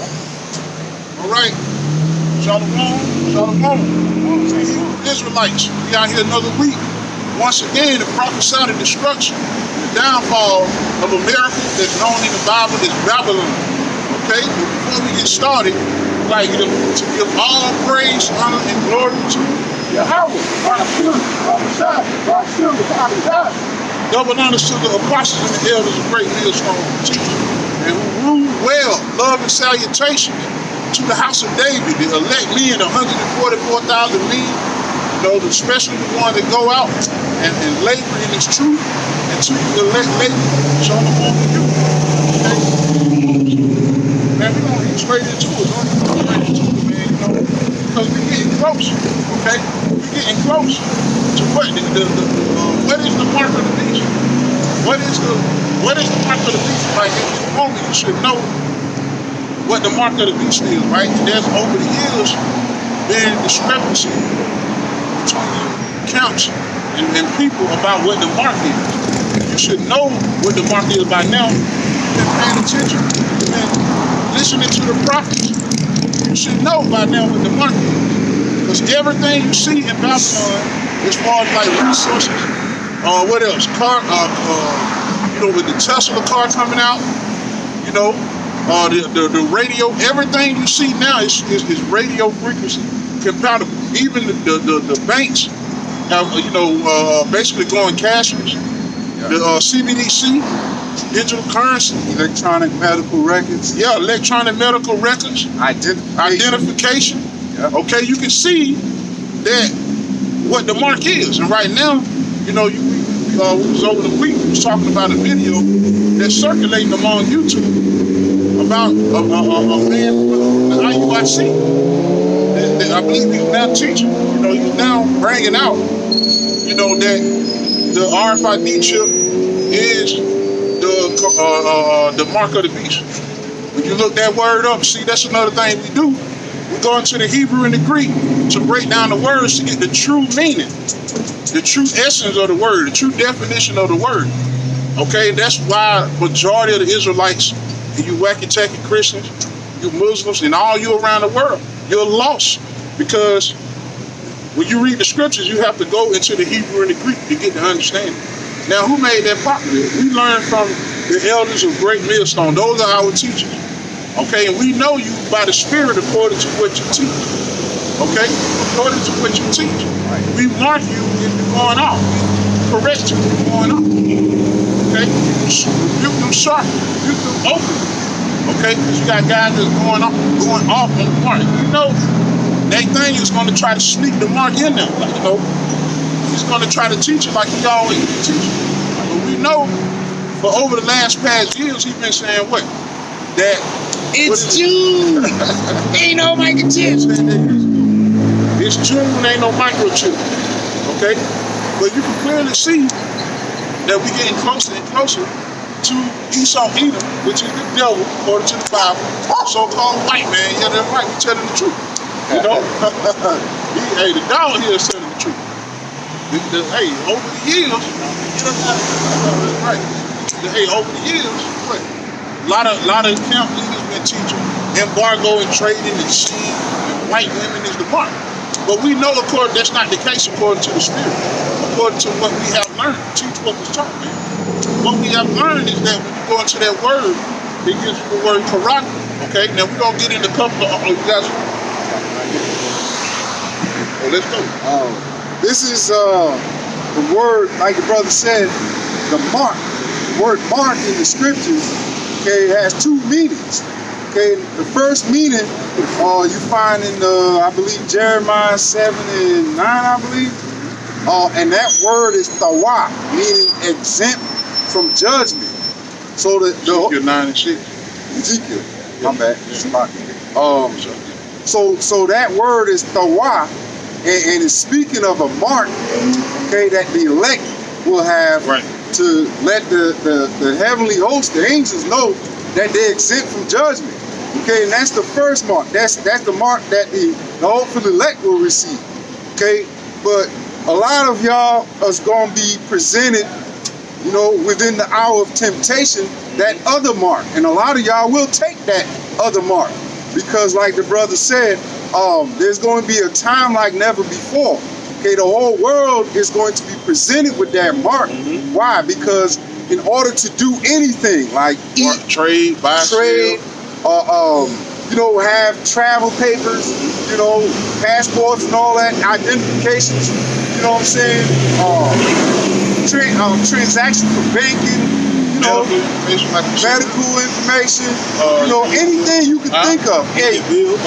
All right. Shalom. Shalom. Israelites, we out here another week. Once again, to prophesy the destruction, the downfall of America that's known in the Bible as Babylon. Okay? But before we get started, I'd like to give all praise, honor, and glory to Yahweh. Double honors to the apostles and the elders of great millstone teachers, and who rule well, love and salutations to the house of David, the elect men, 144,000 men, especially the ones that go out and labor in his truth, and to the elect lady, shalom to you. Okay? Man, we're gonna get straight into it, man, because we're getting close, okay? We're getting close to what what is the mark of the beast? What is the mark of the beast? Like at this moment, you should know what the mark of the beast is, right? And there's over the years been discrepancy between accounts and people about what the mark is. You should know what the mark is by now. You've been paying attention. You've been listening to the prophets. You should know by now what the mark is. Because everything you see in Babylon, as far as like resources, what else? With the Tesla car coming out, the radio, everything you see now is radio frequency compatible. Even the banks have, basically going cashless. Yeah. The CBDC, digital currency, electronic medical records. Yeah, electronic medical records. Identification. Yeah. Okay, you can see that what the mark is. And right now, we was over the week, we was talking about a video that's circulating among YouTube about a man from the IUIC. That I believe he's now teaching. He's now bringing out, that the RFID chip is the mark of the beast. When you look that word up, see, that's another thing we do. We go into the Hebrew and the Greek to break down the words to get the true meaning, the true essence of the word, the true definition of the word. Okay, that's why majority of the Israelites, and you wacky-tacky Christians, you Muslims, and all you around the world, you're lost. Because when you read the scriptures, you have to go into the Hebrew and the Greek to get the understanding. Now, who made that popular? We learned from the elders of Great Millstone. Those are our teachers. Okay, and we know you by the Spirit according to what you teach. Okay, according to what you teach. Right. We mark you if you're going off. We correct you if you're going off. Okay, rebuke them sharp, rebuke them open. Okay, because you got guys that's going off on the mark. That thing is going to try to sneak the mark in there. He's going to try to teach it like he always teaches. But we know for over the past years, he's been saying what? That it's June. Ain't no microchips. It's June, ain't no microchip. Okay? But you can clearly see that we're getting closer and closer to Esau Edom, which is the devil, according to the Bible. So-called white man. Yeah, that's right. We're telling the truth. The dog here is telling the truth. Over the years, over the years, what? A lot of camp leaders been teaching embargo and trading and sin and white women is the mark. But we know, that's not the case according to the Spirit. According to what we have learned, teach what was taught, man. What we have learned is that when you go into that word, it gives you the word karak. Okay, now we're gonna get into a couple of you guys. Let's go. This is the word, like the brother said, the mark. The word mark in the scriptures, okay, has two meanings. Okay, the first meaning you find in I believe Jeremiah 7:9, I believe. And that word is tawa, meaning exempt from judgment. So Ezekiel 9:6. Ezekiel, my bad. So that word is tawa, and it's speaking of a mark, okay, that the elect will have, right, to let the heavenly host, the angels, know that they're exempt from judgment. Okay, and that's the first mark. That's the mark that the hopeful elect will receive. Okay, but a lot of y'all is gonna be presented, within the hour of temptation, that other mark, and a lot of y'all will take that other mark. because like the brother said, there's going to be a time like never before. Okay, the whole world is going to be presented with that mark. Why? Because in order to do anything like eat, trade, buy, trade, you know, have travel papers, you know, passports and all that, identifications, you know what I'm saying? Transaction for banking, you know, medical information, you know, anything you can think of. Pay your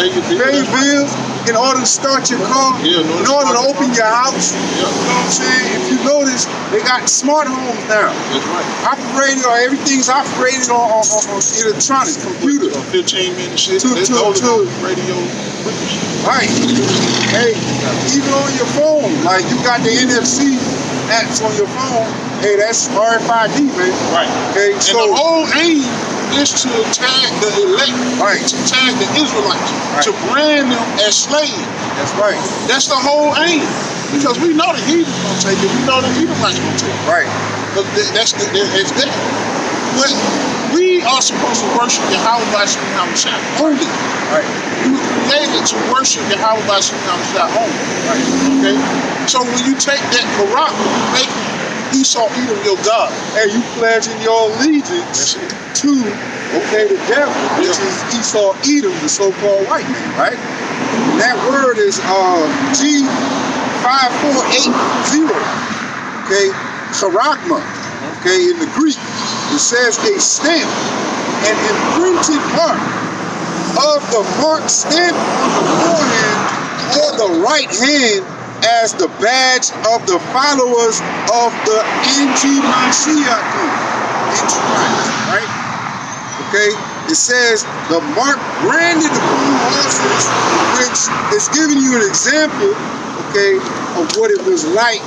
bills. In order to start your car, in order to open your house, you know what I'm saying? If you notice, they got smart homes now. That's right. Operated, or everything's operated on electronics, computers. 15-minute shit. To radio. Right. Hey, even on your phone, like you got the NFC apps on your phone. Hey, that's RFID, man. Right. Okay, and so the whole aim is to tag the elect, right, to tag the Israelites, right, to brand them as slaves. That's right. That's the whole aim. Because we know the heathens gonna take it. We know the Edomites gonna take it. Right. But it's there. But we are supposed to worship Yahweh by Shemshah only. Right. We were created to worship Yahweh by Shemshah only. Right. Okay. So when you take that Barak, you make Esau Edom your God. And you pledging your allegiance to, okay, the devil, which is Esau Edom, the so-called white man, right? And that word is G5480, okay, charakma, okay, in the Greek. It says a stamp, an imprinted mark of the mark stamp on the forehead or the right hand as the badge of the followers of the anti-Mashiach, Antichrist, right? Okay, it says the mark branded upon horses, which is giving you an example, okay, of what it was like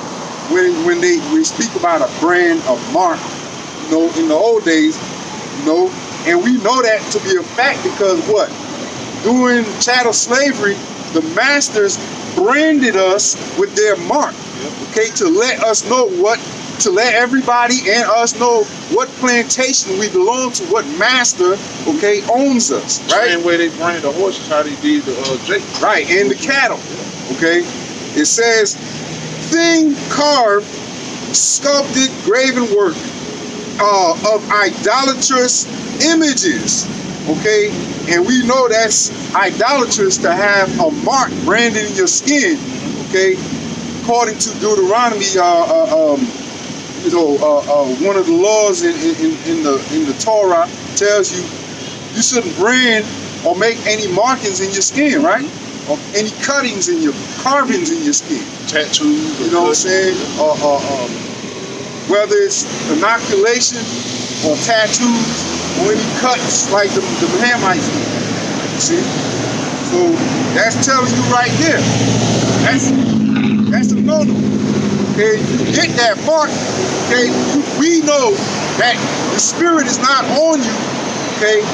when we speak about a brand of mark, you know, in the old days, you know, and we know that to be a fact because what? During chattel slavery, the masters branded us with their mark, okay, to let us know to let everybody and us know what plantation we belong to, what master, okay, owns us, right? Same way they brand the horses, how they did the Jake. Right, and the cattle, okay? It says, thing carved, sculpted, graven work of idolatrous images, okay? And we know that's idolatrous to have a mark branded in your skin, okay? According to Deuteronomy, one of the laws in the Torah tells you shouldn't brand or make any markings in your skin, right? Or any cuttings in your carvings in your skin, tattoos. You know what I'm saying? Whether it's inoculation or tattoos or any cuts like the Hamites do. You see? So that's telling you right there. That's a no-no. Okay, you get that mark, okay, we know that the spirit is not on you, okay,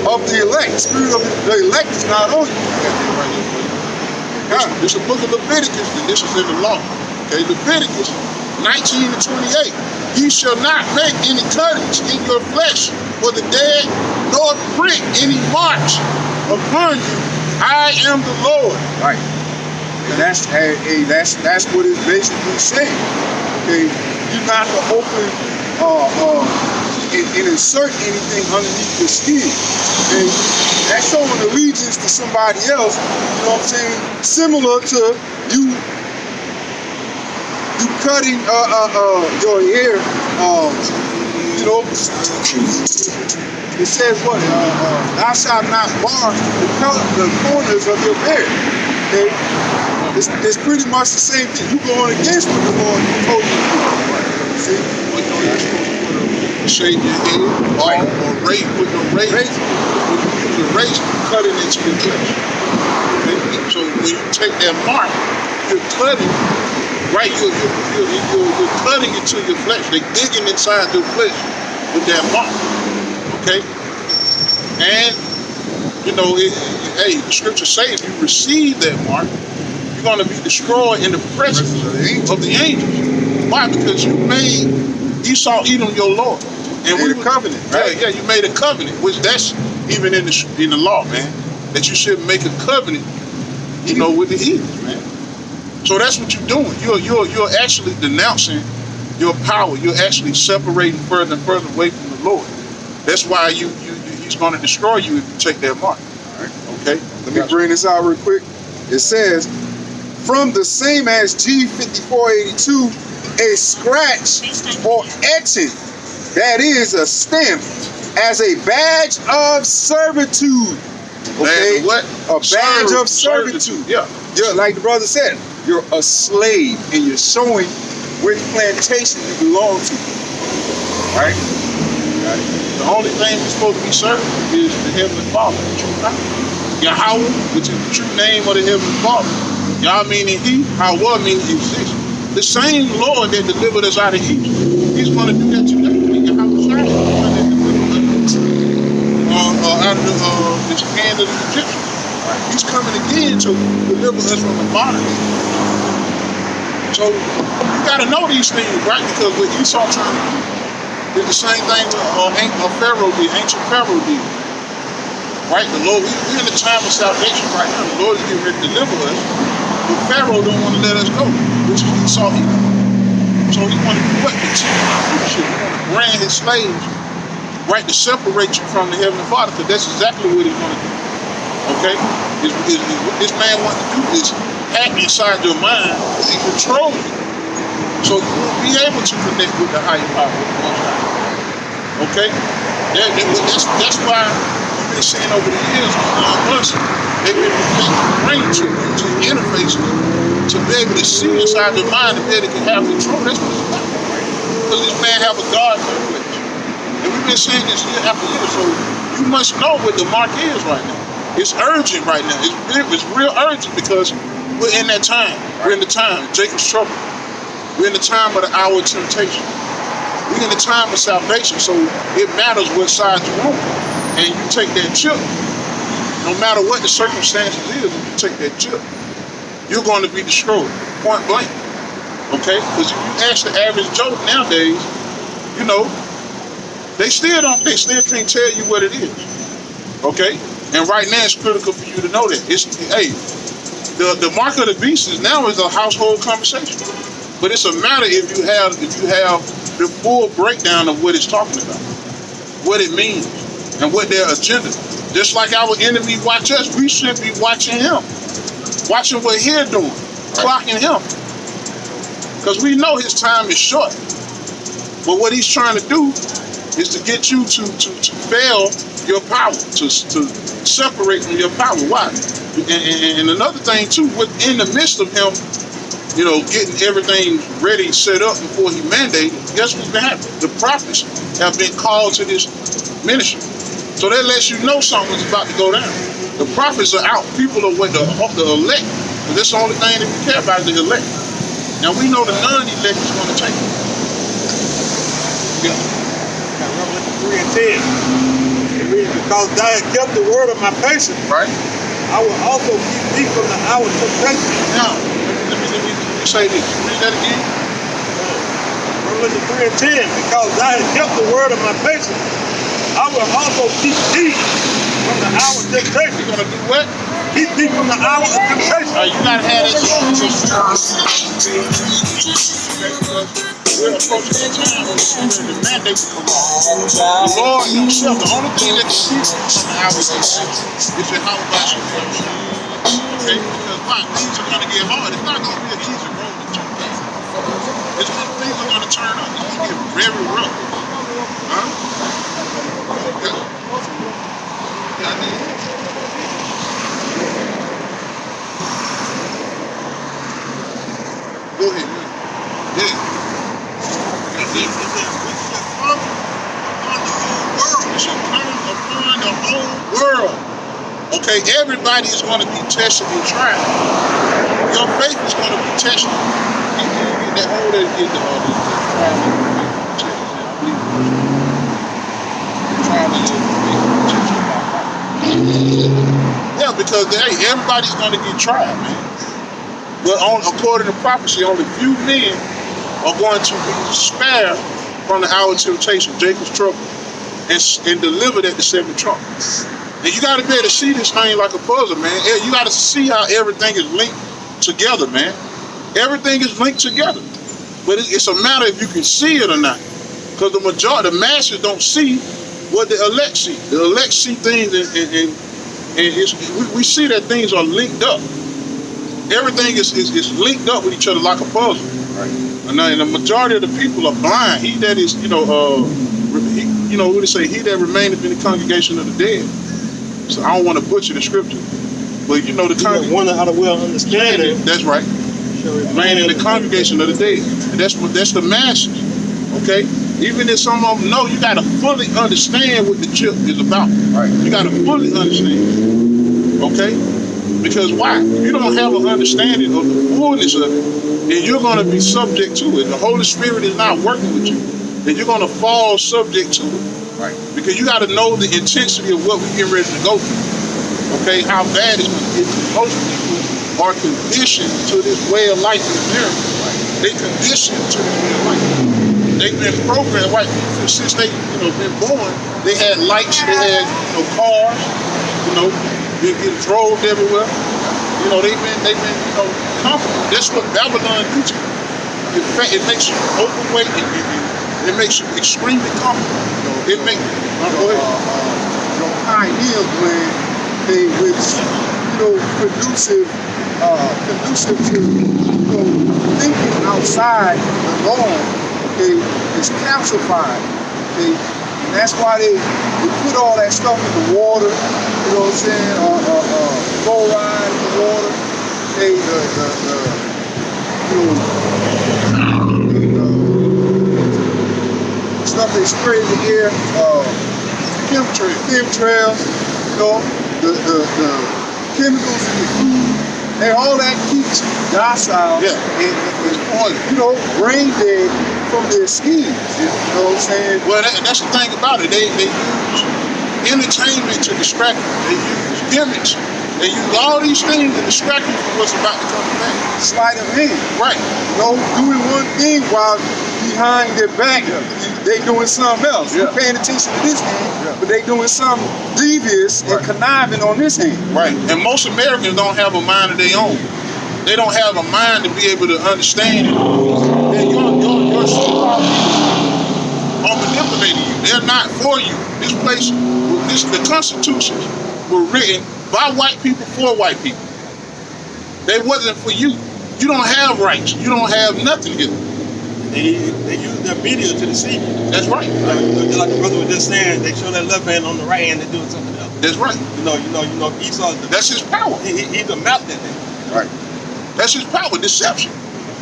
of the elect. The spirit of the elect is not on you. This is the book of Leviticus, and this is in the law. Okay, Leviticus 19 and 28. Ye shall not make any cuttings in your flesh for the dead, nor print any marks upon you. I am the Lord. Right. And that's what it's basically saying. Okay, you're not to open and insert anything underneath your skin. Okay, that's showing allegiance to somebody else. You know what I'm saying? Similar to you cutting your hair. You know, it says what? Thou shalt not bar the corners of your beard. Okay. It's pretty much the same thing. You going against what the Lord told you to do. See? You're supposed to shave your head or razor with no razor. When you use a razor, you cut it into your flesh. Okay? So when you take that mark, you're cutting, right? You're cutting into your flesh. They're digging inside your flesh with that mark. Okay? And, you know, hey, the scriptures say if you receive that mark, going to be destroyed in the presence of the angels. Why? Because you made Esau Edom your Lord, and we made a covenant, right? Yeah, you made a covenant, which that's even in the law, man. that you should make a covenant, with the heathens, man. So that's what you're doing. You're actually denouncing your power. You're actually separating further and further away from the Lord. That's why he's going to destroy you if you take that mark. All right. Okay? Let me bring this out real quick. It says, from the same as G5482, a scratch or etching, that is a stamp, as a badge of servitude. Okay? What? A badge of servitude. Yeah. Like the brother said, you're a slave and you're showing which plantation you belong to. Right? The only thing we're supposed to be serving is the Heavenly Father, the true God. Yahweh, which is the true name of the Heavenly Father. Yah meaning He, Hawa meaning exist. The same Lord that delivered us out of Egypt, He's going to do that today. Yahweh Shai, the one that delivered us out of the hand of the Egyptians. He's coming again to deliver us from the bondage. So you got to know these things, right? Because what Esau trying to do is the same thing Pharaoh did, ancient Pharaoh did. Right? The Lord, we're in the time of salvation right now. The Lord is getting ready to deliver us. But Pharaoh don't want to let us go, which is Esau evil. So he want to do what? He want to brand his slaves, right, to separate you from the Heavenly Father, because that's exactly what he's going to do. Okay? What this man wants to do is act inside your mind and control you. So you won't be able to connect with the higher power. Okay? That's why you've been seeing over the years, months, they've been bringing to interfaces to be able to see inside your mind and be able to have control. That's what it's about. Because this man have a God complex. And we've been saying this year after year, so you must know what the mark is right now. It's urgent right now. It's real urgent because we're in that time. We're in the time of Jacob's trouble. We're in the time of the hour of temptation. We're in the time of salvation, so it matters what side you're on. And you take that chip, no matter what the circumstances is, if you take that chip, you're going to be destroyed, point blank. Okay? Because if you ask the average Joe nowadays, they still can't tell you what it is. Okay? And right now it's critical for you to know that. The mark of the beast is a household conversation. But it's a matter if you have the full breakdown of what it's talking about, what it means, and what their agenda. Just like our enemy watch us, we should be watching him, watching what he's doing, clocking him. Because we know his time is short. But what he's trying to do is to get you to fail your power, to separate from your power. Why? And another thing too, within the midst of him, getting everything ready, set up before he mandated, guess what's been happening? The prophets have been called to this ministry. So that lets you know something's about to go down. The prophets are out. People are with the elect. But that's the only thing that we care about is the elect. Now we know the non-elect is going to take it. Yeah. Revelation 3 and 10. It reads, because thou hast kept the word of my patience, Right? I will also keep thee from the hour of temptation. Now, let me say this. Read that again. Revelation 3 and 10. Because thou hast kept the word of my patience, I will also keep thee from the hour of temptation. You're going to do what? Keep thee from the hour of temptation. You got to have that. We're approaching the time when the mandate will come on. The Lord himself, the only thing that can keep us from the hour of temptation is your house by your person. Okay? Because why? Things are going to get hard. It's not going to be an easy road to turn up. Things are going to turn up. It's going to get very rough. Huh? Okay. Yeah, I did. Go ahead. Yeah. It shall come upon the whole world. Okay, everybody is going to be tested and tried. Your faith is going to be tested. You get that hold and get the yeah, because everybody's going to get tried, man. But according to prophecy, only few men are going to be spared from the hour of temptation, Jacob's trouble, and delivered at the seven trumpets. And you got to be able to see this thing like a puzzle, man. You got to see how everything is linked together, man. Everything is linked together. But it's a matter if you can see it or not. Because the masses don't see what the elect see. The elect see things, and we see that things are linked up. Everything is linked up with each other like a puzzle. Right. And the majority of the people are blind. He that is, what they say, he that remaineth in the congregation of the dead. So I don't want to butcher the scripture, but the congregation. One how to well understand it. That's right. Remain in the congregation of the dead. And that's the masses. Okay. Even if some of them know, you got to fully understand what the chip is about. Right. You got to fully understand. Okay. Because why? If you don't have an understanding of the fullness of it, then you're going to be subject to it. The Holy Spirit is not working with you. Then you're going to fall subject to it. Right. Because you got to know the intensity of what we're getting ready to go through. Okay, how bad it's going to get. Most people are conditioned to this way of life in America. Right. They conditioned to this way of life. They've been programmed, right? Since they, been born. They had lights, they had, cars, they get drove everywhere. They've been, comfortable. That's what Babylon do to you. In fact, it makes you overweight and it makes you extremely comfortable. It makes your pineal gland, which conducive to thinking outside the norm, is calcified. And that's why they put all that stuff in the water. You know what I'm saying? Fluoride in the water. Stuff they spray in the air, chemtrails, the chemicals in the food, and all that keeps you docile and brain dead from their schemes. You know what I'm saying? Well, that's the thing about it. They use entertainment to distract you. They use gimmicks. They use all these things to distract you from what's about to come back. Sleight of hand. Right. Doing one thing while behind their back, they doing something else. Yeah. You're paying attention to this hand, but they doing something devious and conniving on this hand. Right. And most Americans don't have a mind of their own. They don't have a mind to be able to understand it. Your so-called people are manipulating you. They're not for you. The constitutions were written by white people for white people. They wasn't for you. You don't have rights. You don't have nothing here. They use their media to deceive you. That's right. Like the brother was just saying, they show that left hand on the right hand, they're doing something else. That's right. Esau. That's his power. He's a mouth that thing. Right. That's his power, deception.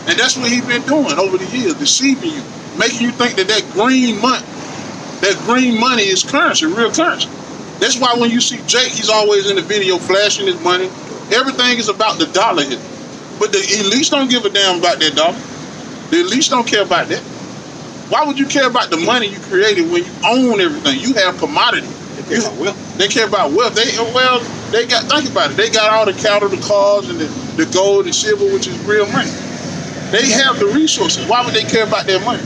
And that's what he's been doing over the years, deceiving you, making you think that green money is currency, real currency. That's why when you see Jake, he's always in the video flashing his money. Everything is about the dollar here. But the elites don't give a damn about that dollar. The elites don't care about that. Why would you care about the money you created when you own everything? You have commodity. They care about wealth. They care about wealth. Think about it. They got all the cattle, the cars, and the gold and silver, which is real money. They have the resources. Why would they care about their money?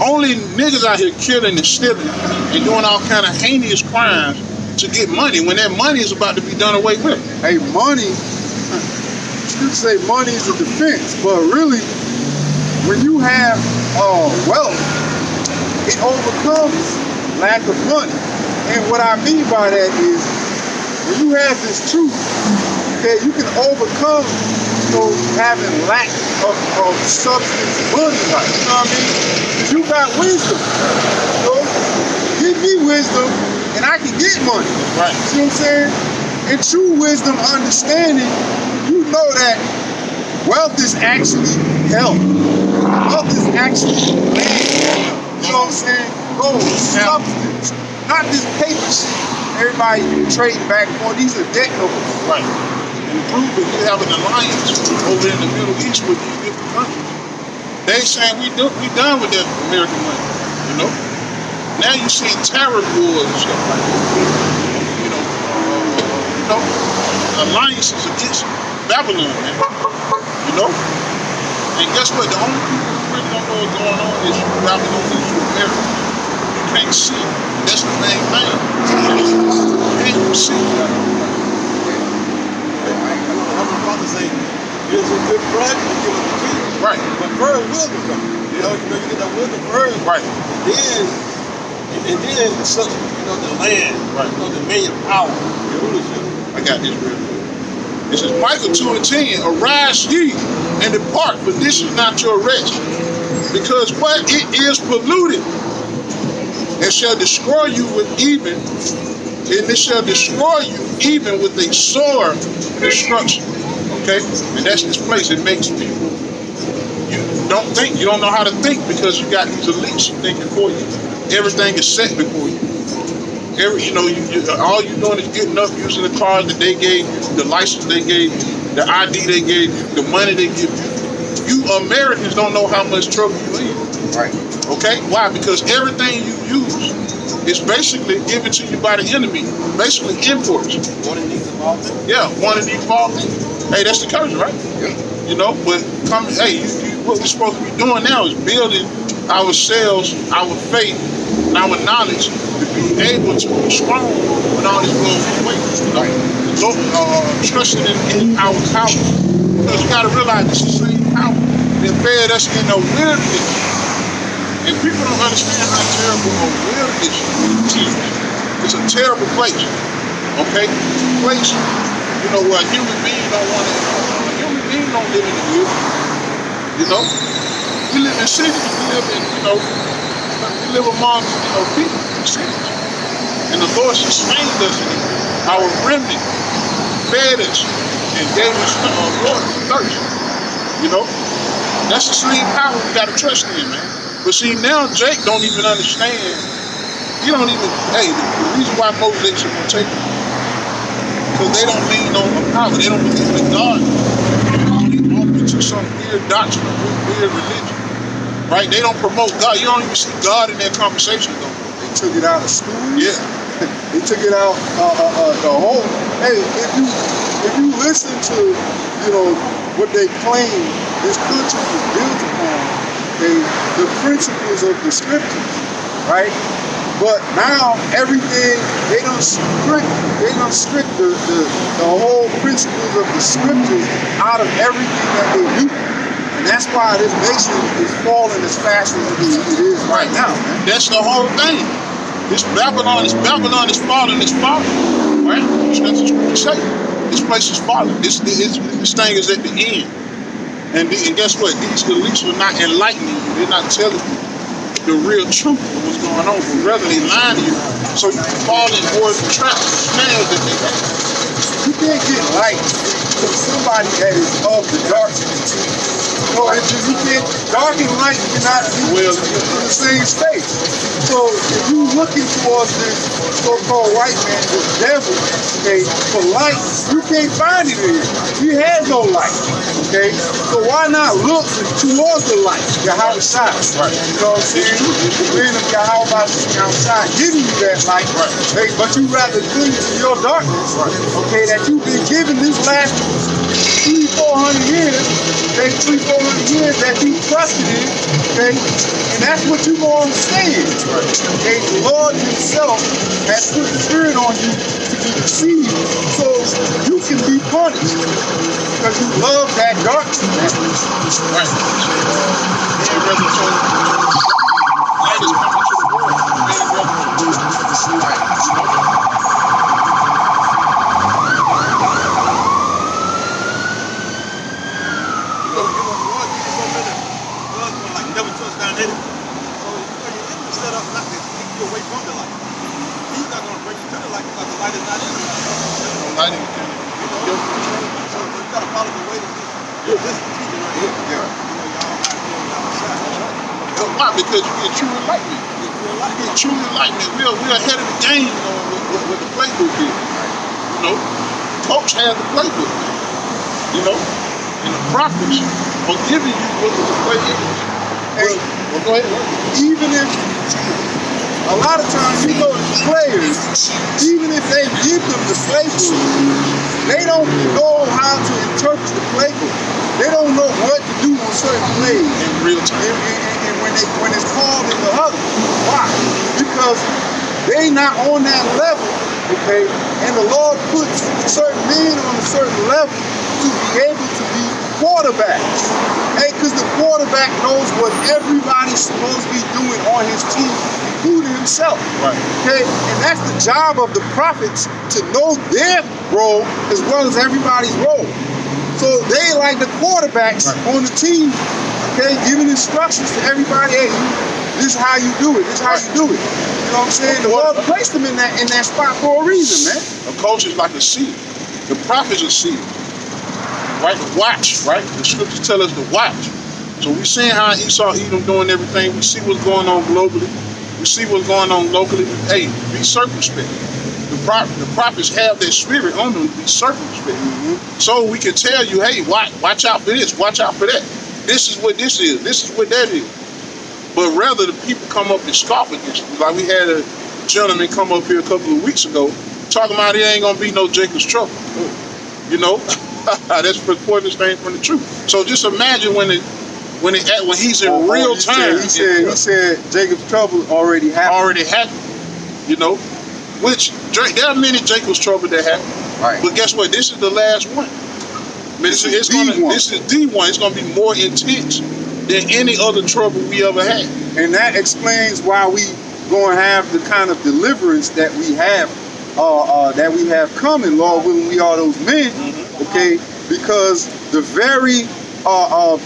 Only niggas out here killing and stealing and doing all kind of heinous crimes to get money when that money is about to be done away with. Hey, money, you say money is a defense, but really, when you have wealth, it overcomes lack of money. And what I mean by that is, when you have this truth, okay, you can overcome having lack of substance money, like, you know what I mean? Because you got wisdom. Give me wisdom and I can get money. Right. See what I'm saying? And true wisdom, understanding, you know that wealth is actually health. Wealth is actually land. You know what I'm saying? Gold, substance. Not this paper shit everybody trading back and forth. These are debt numbers. Right. And prove that we have an alliance over in the Middle East with these different countries. They saying we done with that American money, Now you see terror wars and stuff like that. Alliances against Babylon, man. And guess what? The only people who really don't know what's going on is Babylon and America. You can't see it. That's the main thing. And you see, I'm about to say, here's a good friend, you give us a kid. right, But first, wisdom comes. You know, you get that wisdom first. right, And then such, the land, right. the million power, the rulership. I got this real quick. This is Micah 2:10. Arise ye and depart, for this is not your rest. Because what it is polluted, it shall destroy you with even, and it shall destroy you even with a sore destruction. Okay? And that's this place. It makes people, you don't think, you don't know how to think because you got these elites thinking for you. Everything is set before you. All you're doing is getting up, using the card that they gave you, the license they gave you, the ID they gave you, the money they give you. You Americans don't know how much trouble you in. Right. Okay? Why? Because everything you use is basically given to you by the enemy. Basically imports. One of these involved. Yeah, one of these involved. Hey, that's the curse, right? Yeah. But what we're supposed to be doing now is building ourselves, our faith, and our knowledge to be able to be strong when all this goes away. Trusting in our power. Because you got to realize it's the same power that fed us in the wilderness. And people don't understand how terrible a wilderness is. It's a terrible place. Okay? Place, where a human being don't want to, a human being don't live in the wilderness. We live in cities. We live in, we live among, people in cities. And the Lord sustained us in it. Our remnant fed us and gave us water and thirst. That's the same power we got to trust in, man. But see, now Jake don't even understand. He don't even, the reason why most Jakes are going to take it, because they don't lean on power. They don't believe in God. They off into some weird doctrine, weird religion. Right? They don't promote God. You don't even see God in their conversation, though. They took it out of school. Yeah. They took it out the whole. Hey, if you listen to what they claim this country is built upon, the principles of the scriptures, right? But now everything they don't strip the whole principles of the scriptures out of everything that they do. And that's why this nation is falling as fast as it is right now, man. That's the whole thing. This Babylon is falling, right? That's what you say. This place is falling. This thing is at the end. And guess what? These elites are not enlightening you. They're not telling you the real truth of what's going on, but rather they lying to you so you can fall in more of the traps, the snares that they have. You can't get light from somebody that is of the darkness. You can't, dark and light cannot be in the same space. So if you're looking towards this so-called white man, this devil, for light, you can't find it in him. He has no light. Okay? So why not look towards the light, Yahweh side? Right. You know what I'm saying? The man of Yahweh outside giving you that light, Right. But you rather cling to your darkness, okay, that you've been given this last 300-400 years, 300-400 years that you trusted in, okay, and that's what you're going to stay in. Okay, the Lord Himself has put the spirit on you to be deceived, so you can be punished because you love that darkness. Right. And rather so light is coming to the world. And rather to light. Never touch down in it. So your enemy set up not to keep you away from the light. He's not going to bring you to the light because the light is not in you. No lighting in it. So you got to follow the way that this is teaching right here. Yeah. Y'all outside. Why? Because you get true enlightenment. You get true enlightenment. We're ahead of the game on what the playbook is. Coach has the playbook. And the prophets are giving you what the play is. Hey, go ahead. Even if a lot of times you go to the players, even if they give them the playbook, they don't know how to interpret the playbook. They don't know what to do on certain plays In real time. and when it's called in the huddle. Why? Because they not on that level, okay? And the Lord puts certain men on a certain level to be able to be quarterbacks. Hey, because the quarterback knows what everybody's supposed to be doing on his team, including himself. Right. Okay? And that's the job of the prophets, to know their role as well as everybody's role. So they like the quarterbacks on the team, okay, giving instructions to everybody. Hey, this is how you do it. This is how you do it. You know what I'm saying? The Lord placed them in that spot for a reason, man. A coach is like a seer. The prophet's a seer. Right? To watch, right? The scriptures tell us to watch. So we seeing how Esau, Edom doing everything. We see what's going on globally. We see what's going on locally. Hey, be circumspect. The prophets have that spirit on them to be circumspect. So we can tell you, hey, watch out for this, watch out for that. This is what this is. This is what that is. But rather the people come up and scoff against you. Like we had a gentleman come up here a couple of weeks ago talking about it ain't gonna be no Jacob's trouble. You know, that's the furthest thing from the truth. So just imagine when he's in real time. He said Jacob's trouble already happened. Already happened. You know, which there are many Jacob's trouble that happen. Right. But guess what? This is the last one. This is the one. It's gonna be more intense than any other trouble we ever had. And that explains why we gonna have the kind of deliverance that we have coming, Lord willing, we are those men, okay? Because the very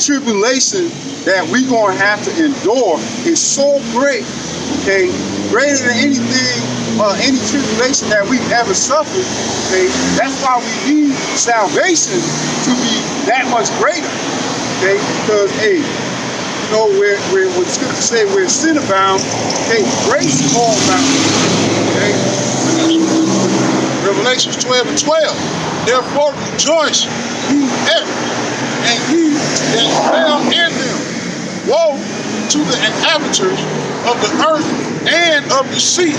tribulation that we gonna have to endure is so great, okay? Greater than anything, any tribulation that we've ever suffered, okay? That's why we need salvation to be that much greater, okay? Because, hey, you know, where what the scriptures say, where sin abounds, okay, grace all abounds, okay? Revelations 12:12. Therefore rejoice, ye heaven, and ye that dwell in them. Woe to the inhabitants of the earth and of the sea,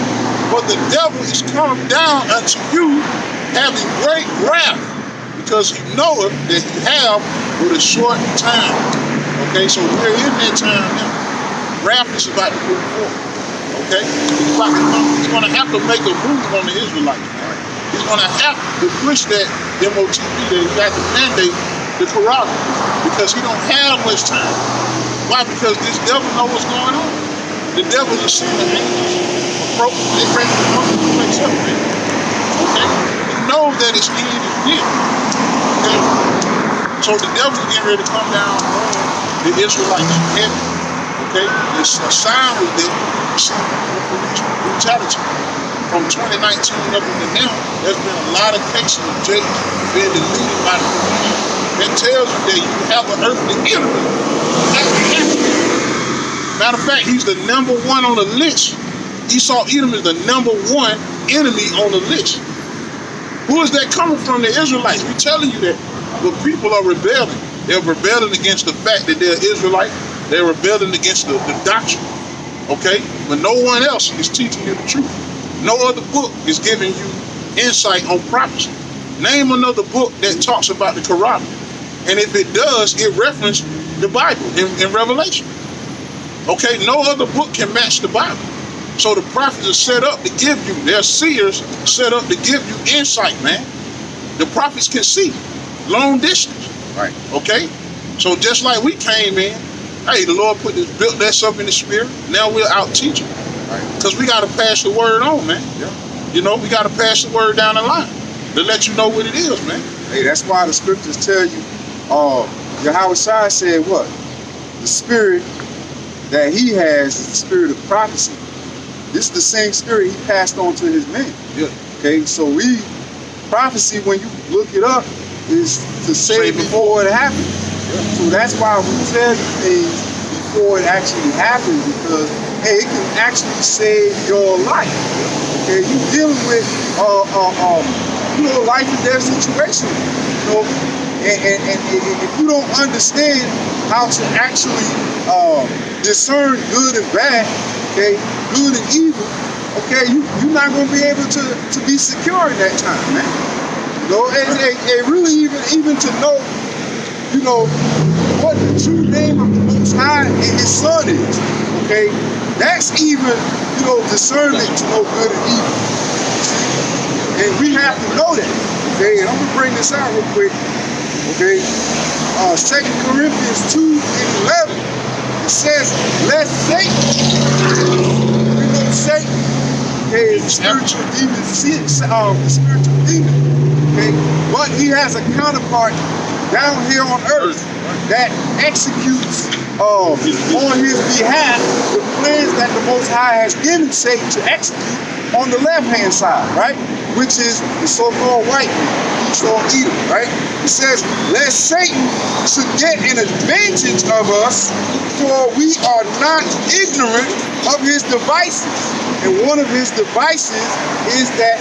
for the devil is come down unto you, having great wrath, because he knoweth that he have but a short time. Okay, so we're in that time now. Wrath is about to move forward. Okay, he's going to have to make a move on the Israelites. He's going to have to push that MOTP, that he got to mandate the Quran, because he don't have much time. Why? Because this devil knows what's going on. The devil is seeing the angels. They ready to come to the place up there. Okay? He knows that his end is near. Okay? So the devil is getting ready to come down on the Israelites in heaven. Okay? The sign was that police brutality. From 2019 up to now, there's been a lot of cases of jails being deleted by the police. That tells you that you have an earthly enemy. Matter of fact, he's the number one on the list. Esau Edom is the number one enemy on the list. Who is that coming from? The Israelites. We're telling you that. But people are rebelling. They're rebelling against the fact that they're Israelite. They're rebelling against the doctrine. Okay? But no one else is teaching you the truth. No other book is giving you insight on prophecy. Name another book that talks about the Quran. And if it does, it references the Bible in Revelation. Okay, no other book can match the Bible. So the prophets are set up to give you, they're seers set up to give you insight, man. The prophets can see long distance. Right. Okay? So just like we came in, hey, the Lord built that up in the spirit. Now we're out teaching. Because we got to pass the word on, man. Yeah. You know, we got to pass the word down the line to let you know what it is, man. Hey, that's why the scriptures tell you, Yahweh Shai said what? The spirit that he has is the spirit of prophecy. This is the same spirit he passed on to his men. Yeah. Okay, so prophecy, when you look it up, is to say before it happens. Yeah. So that's why we tell you things before it actually happens, because hey, it can actually save your life. Okay, you're dealing with life and death situation. You know, and if you don't understand how to actually discern good and bad, okay, good and evil, okay, you're not going to be able to be secure in that time, man. You know, and really even to know, you know, what the true name of the Most High and His Son is, okay, that's even, discernment to know good and evil. And we have to know that. Okay, and I'm gonna bring this out real quick. Okay, 2 Corinthians 2:11. It says, "Let Satan." We know Satan. Okay, is the spiritual demon. The spiritual demon. Okay, but he has a counterpart down here on earth that executes on his behalf the plans that the Most High has given Satan to execute on the left-hand side, right? Which is the so-called white man, Esau, Edom, right? It says, "Lest Satan should get an advantage of us, for we are not ignorant of his devices." And one of his devices is that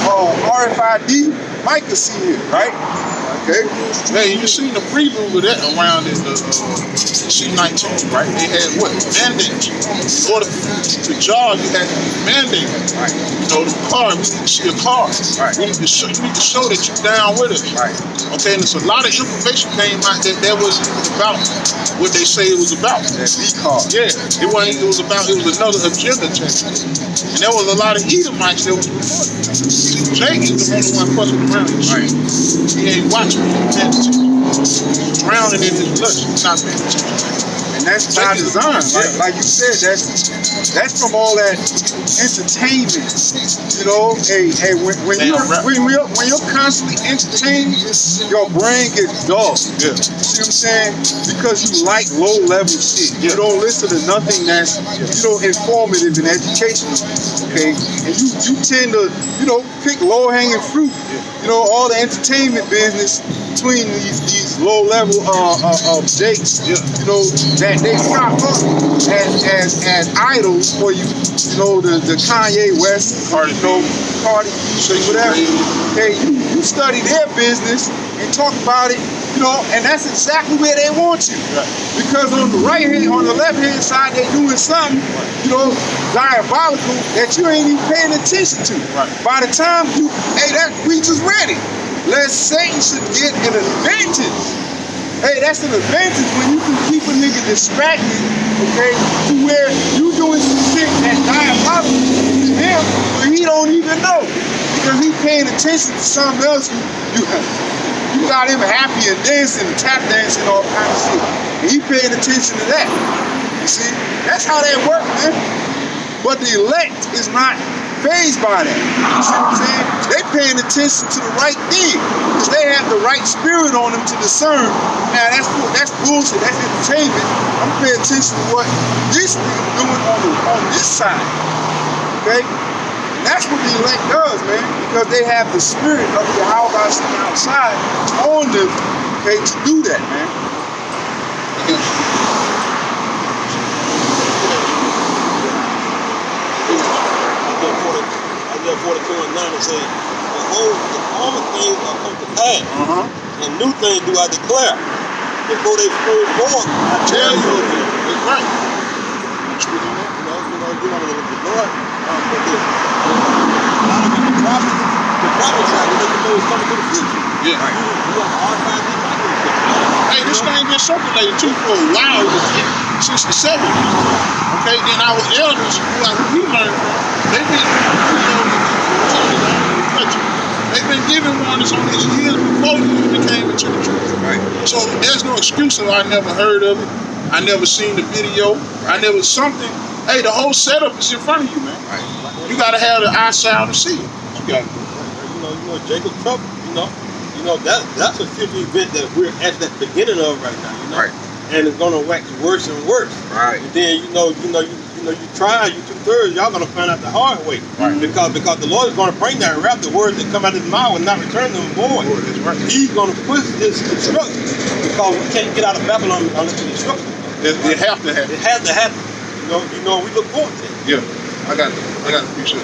RFID mica here, right? Okay. Hey, you seen the preview of that around in the C-19, right? They had what? Mandates. In order to jog, you had to mandate. Right. The car, we need to see a car. Right. You need to show that you're down with us. Right. Okay, and there's a lot of information came out that wasn't about what they say it was about. That V-car. Yeah, it was another agenda change. And there was a lot of Edomites that was reporting. See, Jake is the only one fussing around. Right. He ain't watching. He's drowning in his lust. He's not paying attention. And that's by design. Like you said, that's from all that entertainment. When you're constantly entertained, your brain gets dull. Yeah. You see what I'm saying? Because you like low level shit. You don't listen to nothing that's informative and educational. Okay, and you tend to pick low hanging fruit. All the entertainment business between these low level jakes. That they prop up as idols for you. The Kanye West, Cardi B, whatever. Hey, you study their business and talk about it, and that's exactly where they want you. Right. Because on the left hand side, they're doing something, diabolical that you ain't even paying attention to. Right. By the time that preacher's ready, lest Satan should get an advantage. Hey, that's an advantage when you can keep a nigga distracted, okay, to where you doing some shit that's diabolical to him, but he don't even know. Because he paying attention to something else. You got him happy and dancing and tap dancing and all kind of shit. And he paying attention to that. You see? That's how that works, man. But the elect is not fazed by that. You see what I'm saying? They paying attention to the right thing. Because they have the right spirit on them to discern. Now that's bullshit. That's entertainment. I'm paying attention to what this nigga doing on this side. Okay? And that's what the elect does, man. Because they have the spirit of the Yahweh sitting outside on them, okay, to do that, man. Isaiah 42 and 9 is saying, "Behold, the former things are come to pass, and new things do I declare. Before they spring forth, I tell you of them." That's right. The Lord, the prophesied to let you know it's coming to the future. Yeah. You have a hard time to Hey, this thing been circulated too for a while, since the 70s. Okay, then our elders, who we learned from, they've been giving warnings on this years before you came into the truth. Right. So there's no excuse of I never heard of it. I never seen the video. I never something. Hey, the whole setup is in front of you, man. Right. You gotta have the eyesight to see it. You got Jacob trouble. That's a future event that we're at the beginning of right now. Right. And it's gonna wax worse and worse. Right. And then you try, you 2/3, y'all gonna find out the hard way. Right. Because the Lord is gonna bring that wrath, the words that come out of his mouth and not return to him void. That's right. He's gonna push this destruction because we can't get out of Babylon unless the destruction. It have to happen. It has to happen. We look forward to it. Yeah, I got the picture.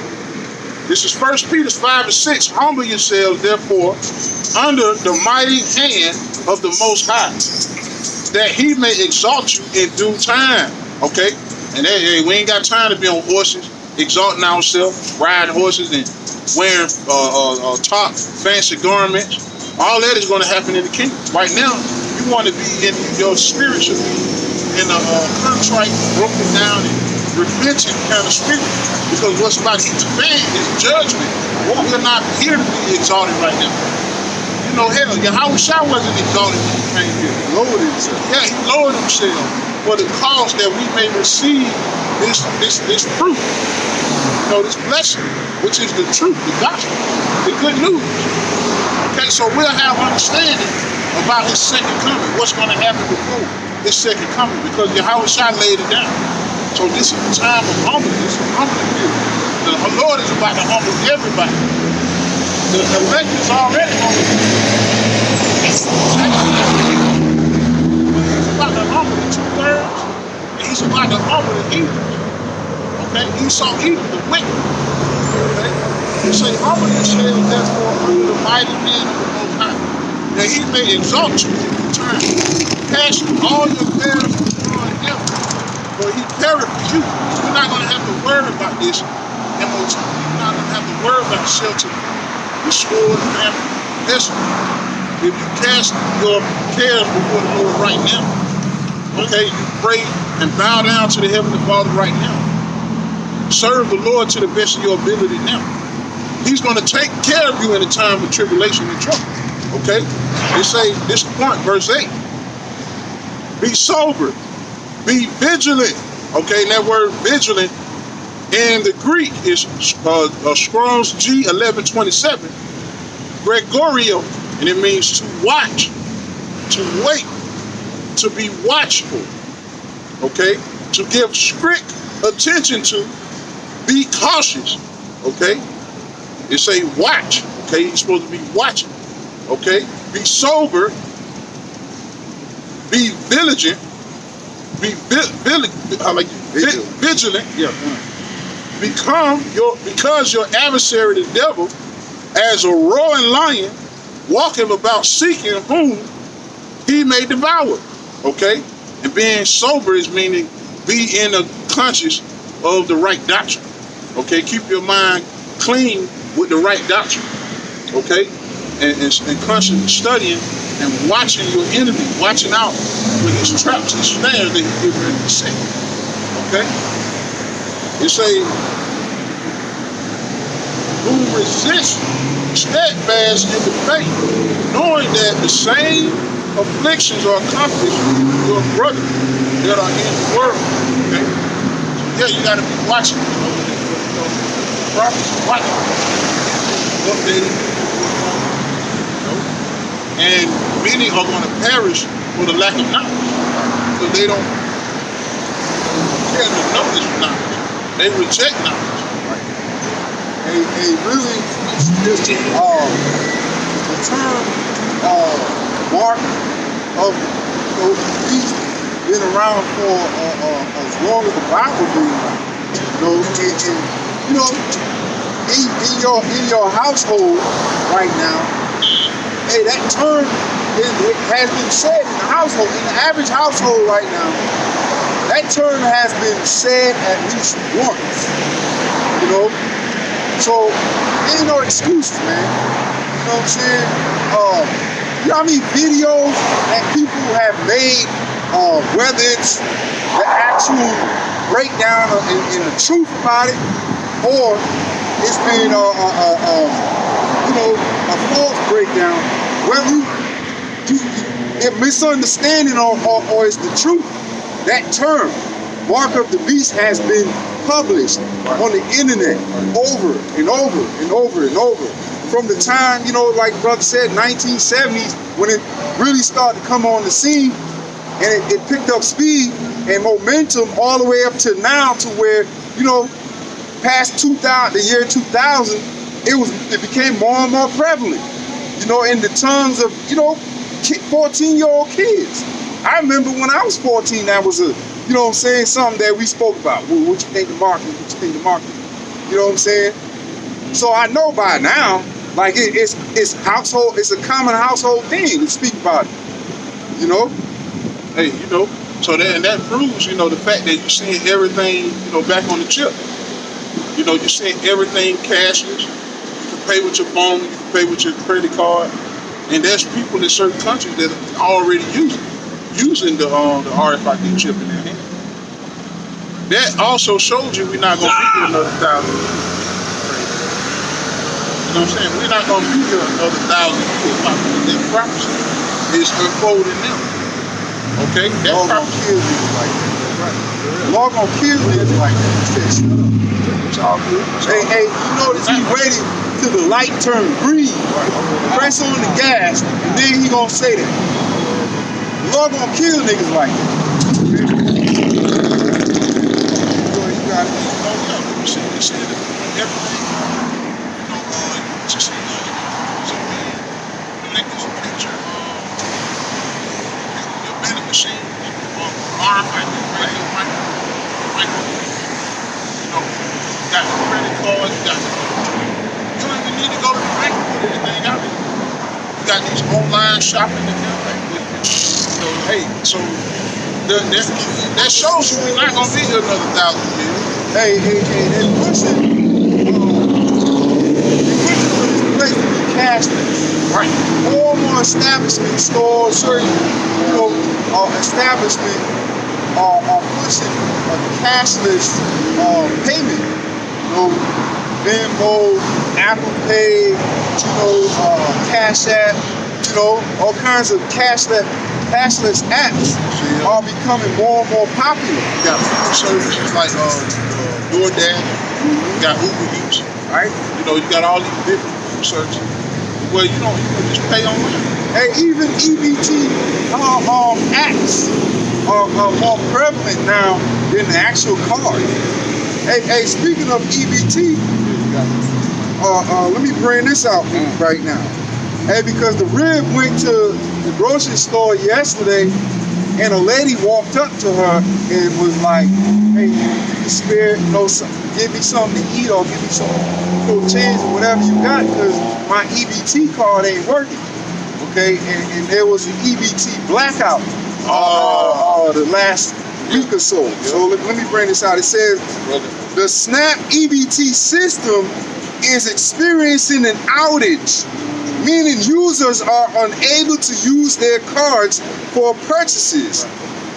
This is 1 Peter 5 and 6. Humble yourselves, therefore, under the mighty hand of the Most High, that he may exalt you in due time. Okay? And hey, we ain't got time to be on horses, exalting ourselves, riding horses and wearing top fancy garments. All that is going to happen in the kingdom. Right now, you want to be in your spiritual, in a contrite, broken down, and repentant kind of spirit. Because what's about to hit your fan is judgment. We're not here to be exalted right now. You know, hell, Yahweh Shah wasn't exalted when he came here. He lowered himself. Yeah, he lowered himself for the cause that we may receive this fruit. You know, this blessing, which is the truth, the gospel, the good news. Okay, so we'll have understanding about his second coming, what's going to happen before his second coming, because Yahweh Shah laid it down. So this is the time of humbling. This is humbling period. The Lord is about to humble everybody. The elect is already humble. He's about to humble the 2/3, and he's about to humble the evil. Okay, he saw evil, the wicked. Okay, he say, humble yourselves therefore under the mighty hand of the Most High, that he may exalt you in return, casting all your cares upon him, for he careth for you. So you're not going to have to worry about this MOT. You're not going to have to worry about shelter, the sword, the family. Listen, if you cast your cares before the Lord right now, okay, you pray and bow down to the Heavenly Father right now. Serve the Lord to the best of your ability now. He's going to take care of you in a time of tribulation and trouble. Okay? They say, this point, verse 8. Be sober. Be vigilant. Okay, and that word vigilant in the Greek is Strong's G 1127. Gregorio, and it means to watch, to wait, to be watchful. Okay? To give strict attention to, be cautious. Okay? It say watch. Okay? You're supposed to be watching. Okay? Be sober. Be vigilant. Be vigilant. Yeah. Because your adversary, the devil, as a roaring lion, walking about seeking whom he may devour. Okay? And being sober is meaning be in a conscious of the right doctrine. Okay? Keep your mind clean with the right doctrine. Okay? And constantly studying and watching your enemy, watching out for his traps and snares that he gives ready to set. Okay? It say, who resist steadfast in the faith, knowing that the same afflictions are accomplished with your brothers that are in the world. Okay? So yeah, you got to be watching. Prophets are watching. Updated. And many are going to perish for the lack of knowledge. Because they don't care to know this knowledge. They reject knowledge. A really, the term mark of the beast been around for as long as the Bible been. In your household right now, hey, that term it has been said in the household, in the average household right now. That term has been said at least once. You know. So, ain't no excuses, man. You know what I'm saying? You know how many videos that people have made, whether it's the actual breakdown and the truth about it, or it's been, a false breakdown, whether a misunderstanding or it's the truth. That term, mark of the beast, has been published on the internet over and over and over and over. From the time, like brother said, 1970s, when it really started to come on the scene, and it picked up speed and momentum all the way up to now, to where, past 2000, the year 2000, it became more and more prevalent, in the tongues of, 14-year-old kids. I remember when I was 14, that was something that we spoke about. What you think the market? What you think the market? You know what I'm saying? So I know by now, like it's household, it's a common household thing to speak about it. Hey, so that proves, the fact that you're seeing everything, back on the chip. You're seeing everything cashless. You can pay with your phone, you can pay with your credit card, and there's people in certain countries that are already using the RFID chip in their hand. that also shows you we're not gonna be here another 1,000 years. You know what I'm saying? We're not gonna be here another 1,000 years. That prophecy is unfolding now. Okay? That Lord gonna prophecy. kill niggas like that. Lord gonna kill niggas like that. He said, shut up. It's all good. Hey, you notice he waited till the light turned green. Press on the gas, and then he gonna say that. The Lord gonna kill niggas like that. You got it. You see that everything, just so like this picture your vending machine arm right there, you know, you got the credit card, you don't even need to go to the bank to put anything out there. You got these online shopping and everything. So hey, so that shows you we're not gonna be here another 1,000 years. Hey, they pushing for this place to be cashless. Right. More and more establishment stores, certain establishment are pushing a cashless payment. You know, Venmo, Apple Pay, Cash App, all kinds of cashless apps are becoming more and more popular. You got food services like DoorDash, you got Uber Eats, Right? you got all these different food services. Well, you can just pay online. Hey, even EBT apps are more prevalent now than the actual card. Hey, speaking of EBT, let me bring this out right now. Hey, because the rib went to the grocery store yesterday, and a lady walked up to her and was like, "Hey, you can spare, give me something to eat, or give me some change or whatever you got, because my EBT card ain't working." Okay, and there was an EBT blackout the last week or so. So let me bring this out. It says the SNAP EBT system is experiencing an outage, meaning users are unable to use their cards for purchases.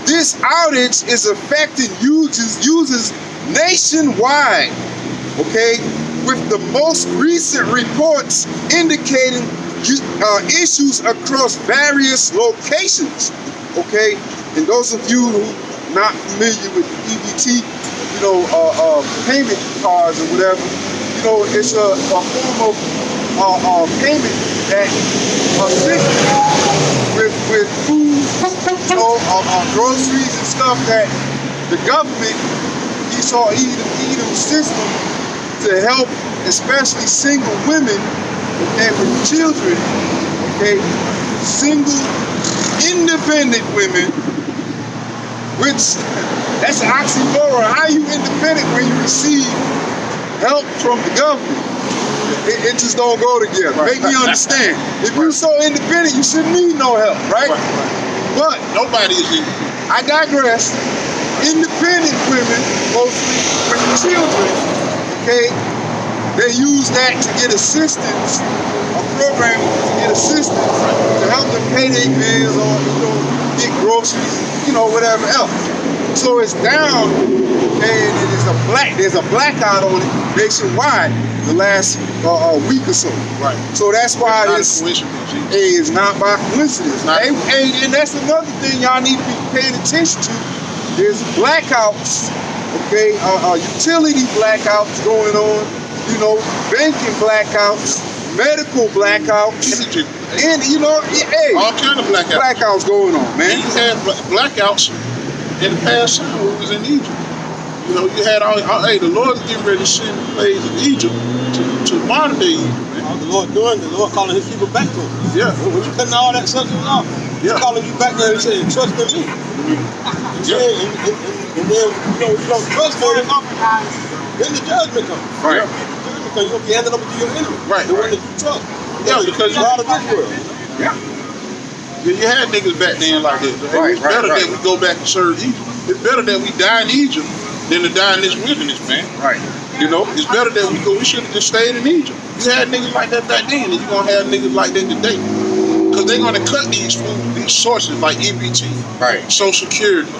This outage is affecting users nationwide, okay, with the most recent reports indicating issues across various locations, okay? And those of you who are not familiar with the EBT, payment cards or whatever, it's a form of payment that assists with food, groceries and stuff that the government, system to help, especially single women and with children, okay, single, independent women, which, that's an oxymoron. How are you independent when you receive help from the government? It just don't go together. Make me understand. If you're so independent, you shouldn't need no help, right? But Nobody is independent. I digress. Independent women, mostly with children, okay, they use that to get assistance, a program to get assistance to help them pay their bills or get groceries, whatever else. So it's down, and there's a blackout on it nationwide the last week or so. Right. So that's why It's not a coincidence. it's not by coincidence. Not- And that's another thing y'all need to be paying attention to. There's blackouts, okay, utility blackouts going on, banking blackouts, medical blackouts, and All kind of blackouts. blackouts going on, And man. you had blackouts in the past time when we was in Egypt. You had the Lord is getting ready to send the plagues of Egypt to modern day Egypt, man. All the Lord calling his people back to him. Yeah. When you cutting all that substance off, he's Yeah. calling you back there and saying, trust in me. Yeah. And then, you don't trust him, then the judgment comes. Right. Because you're going to be handed over to your enemy. Right, The one right. that you trust. Yeah, because you're out of this world. Yeah, you had niggas back then like this. Hey, Right, it's better right. that we go back and serve Egypt. It's better that we die in Egypt than to die in this wilderness, man. Right. It's better that we should have just stayed in Egypt. You had niggas like that back then, and you're gonna have niggas like that today. Because they're gonna cut these sources like EBT, Right. Social Security,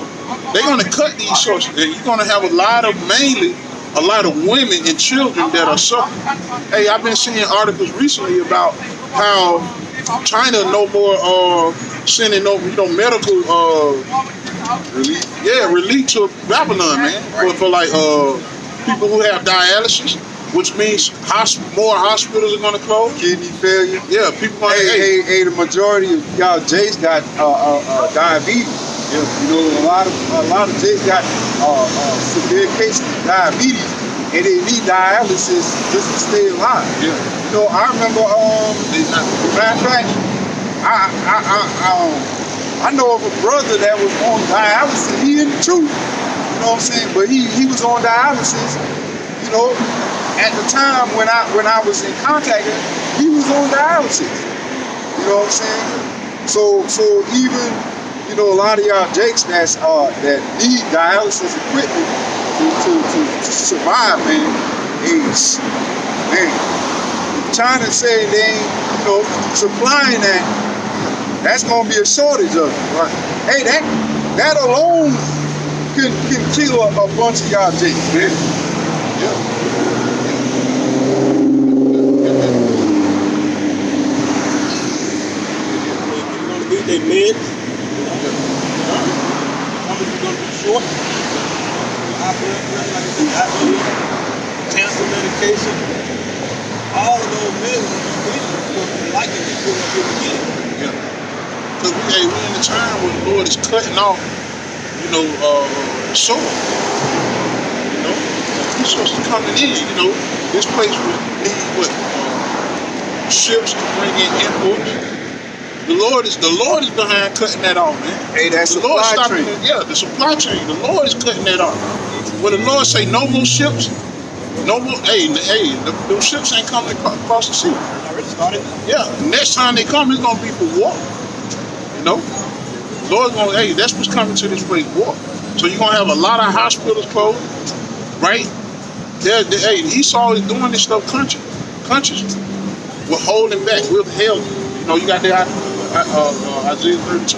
they're gonna cut these sources, and you're gonna have a lot of women and children that are suffering. Hey, I've been seeing articles recently about how China no more sending medical relief to Babylon, man, for like people who have dialysis, which means more hospitals are gonna close. Kidney failure. Yeah, people gonna Hey, the majority of y'all Jays got diabetes. Yeah. You know, a lot of Jays got severe cases of diabetes, and they need dialysis just to stay alive. Yeah. You know, I remember. Matter of fact, I know of a brother that was on dialysis. He in the truth. You know what I'm saying? But he was on dialysis. You know, at the time when I was in contact with him, he was on dialysis. You know what I'm saying? So even, you know, a lot of y'all jakes that need dialysis equipment to survive, man. China saying they ain't, you know, supplying that. That's gonna be a shortage of it. Right? Hey, that alone can kill a bunch of y'all jakes, man. Yeah. They meds. Some of you gonna be short. High blood pressure, high blood, cancer medication. All of those meds will be likely to go up again. Yeah. Because we in a time where the Lord is cutting off, you know, soil. You know, resources coming in. You know, this place would need ships to bring in imports. The Lord is behind cutting that off, man. Hey, that's the Lord stopping chain. the supply chain. The Lord is cutting that off. When the Lord say no more ships, no more. Those ships ain't coming across the sea. Already started. Yeah, next time they come, it's gonna be for war. You know, the Lord's gonna. Hey, that's what's coming to this place, war. So you're gonna have a lot of hospitals closed, right? Esau is doing this stuff conscious. We're holding back. We're held. You know, you got the Isaiah 32.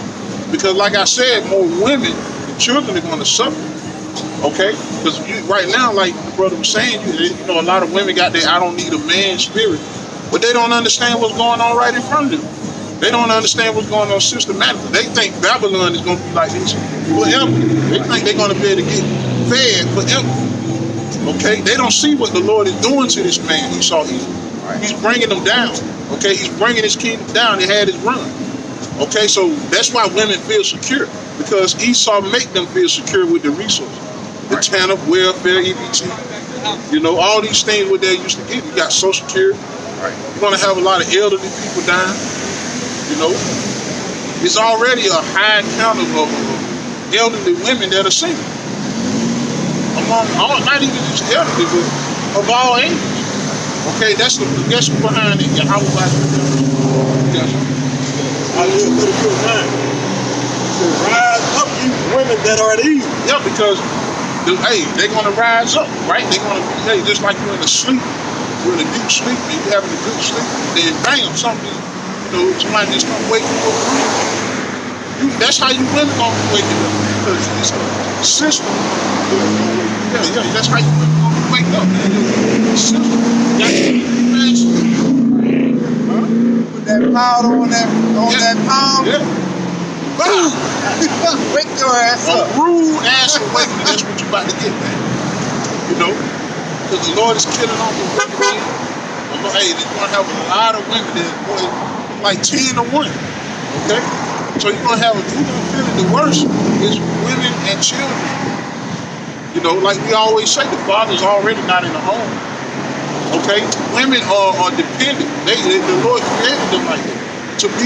Because like I said, more women and children are going to suffer. Okay? Because right now, like the brother was saying, you know, a lot of women got their I don't need a man spirit. But they don't understand what's going on right in front of them. They don't understand what's going on systematically. They think Babylon is going to be like this forever. They think they're going to be able to get fed forever. Okay? They don't see what the Lord is doing to this man, Esau. He's bringing them down. Okay, he's bringing his kingdom down. They had his run. Okay, so that's why women feel secure, because Esau make them feel secure with the resources, the TANF, welfare, EBT. You know, all these things what they're used to getting. You got Social Security. You're gonna have a lot of elderly people dying. You know, it's already a high count of elderly women that are single. Among all, not even just elderly, but of all ages. Okay, that's what's behind it. How was I? Isaiah 32:9. So rise up, you women that are at ease. Yeah, because they're gonna rise up, right? They're gonna be just like you're in a sleep, you're in a deep sleep, and you're having a good sleep. Then bam, something, you know, somebody just gonna wake you up. That's how you women gonna be waking up, because it's a system. Yeah, that's how you women gonna wake up, man. The system. Put that powder on that palm. Yeah. Boom! Wake your ass up. A rude ass awakening. That's what you about to get, man. You know, because the Lord is killing on the women. Hey, they're gonna have a lot of women there, boy, like 10 to 1. Okay, so you're gonna feel it the worst is women and children. You know, like we always say, the father's already not in the home. Okay, women are dependent. The Lord created them like that to be